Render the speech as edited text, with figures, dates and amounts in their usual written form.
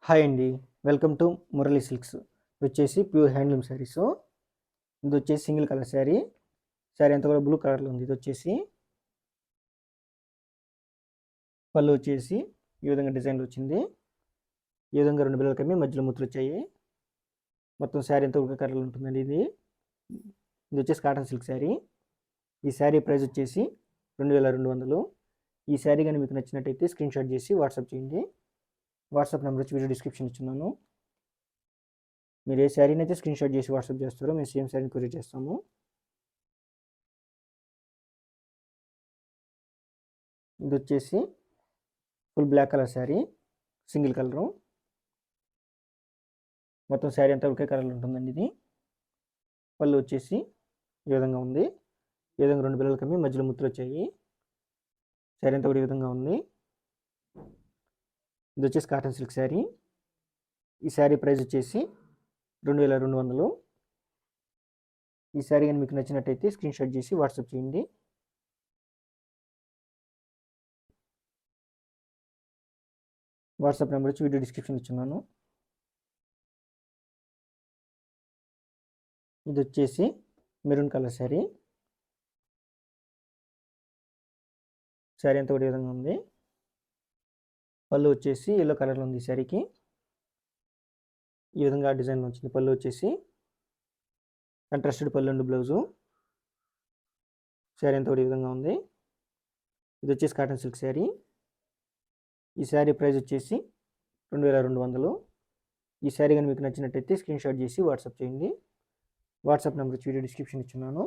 Hi అండి. Welcome to Murali silks. ఇది వచ్చేసి ప్యూర్ హ్యాండ్లూమ్ శారీస్. ఇది వచ్చేసి సింగిల్ కలర్ శారీ. శారీ అంతా కూడా బ్లూ కలర్లో ఉంది. ఇది వచ్చేసి పళ్ళు వచ్చేసి ఈ విధంగా డిజైన్లో వచ్చింది. ఈ విధంగా రెండు బిల్లలు కమ్మి మధ్యలో ముత్తులు వచ్చాయి. మొత్తం శారీ అంతా ఒక కలర్లో ఉంటుందండి. ఇది వచ్చేసి కాటన్ సిల్క్ శారీ. ఈ శారీ ప్రైస్ వచ్చేసి 2200. ఈ శారీ కానీ మీకు నచ్చినట్టయితే స్క్రీన్ షాట్ చేసి వాట్సాప్ చేయండి. వాట్సాప్ నెంబర్ వచ్చి వీడియో డిస్క్రిప్షన్ ఇచ్చున్నాను. మీరు ఏ శారీని అయితే స్క్రీన్ షాట్ చేసి వాట్సాప్ చేస్తారో మేము సేమ్ శారీని కొరియర్ చేస్తాము. ఇది వచ్చేసి full black colour sari, single colour. మొత్తం శారీ అంతా ఒకే కలర్లో ఉంటుందండి. ఇది పళ్ళు వచ్చేసి ఈ విధంగా ఉంది. ఈ విధంగా రెండు బిల్లలు కమ్మి మధ్యలో ముత్తులు వచ్చాయి. శారీ అంతా కూడా ఈ విధంగా ఉంది. ఇది వచ్చేసి కాటన్ సిల్క్ శారీ. ఈ శారీ ప్రైస్ వచ్చేసి 2200. ఈ శారీ కానీ మీకు నచ్చినట్టయితే స్క్రీన్ షాట్ చేసి వాట్సాప్ చేయండి. వాట్సాప్ నెంబర్ వచ్చి వీడియో డిస్క్రిప్షన్ ఇచ్చున్నాను. ఇది వచ్చేసి మెరూన్ కలర్ శారీ. శారీ అంతా కూడా ఈ విధంగా ఉంది. పళ్ళు వచ్చేసి ఎల్లో కలర్లో ఉంది. ఈ శారీకి ఈ విధంగా డిజైన్లో వచ్చింది. పళ్ళు వచ్చేసి కంట్రాస్టెడ్ పళ్ళు అండ్ బ్లౌజు. శారీ అంతా కూడా ఈ విధంగా ఉంది. ఇది వచ్చేసి కాటన్ సిల్క్ శారీ. ఈ శారీ ప్రైస్ వచ్చేసి 2200. ఈ శారీ కానీ మీకు నచ్చినట్టయితే స్క్రీన్ షాట్ చేసి వాట్సాప్ చేయండి. వాట్సాప్ నెంబర్ వచ్చి వీడియో డిస్క్రిప్షన్ ఇచ్చున్నాను.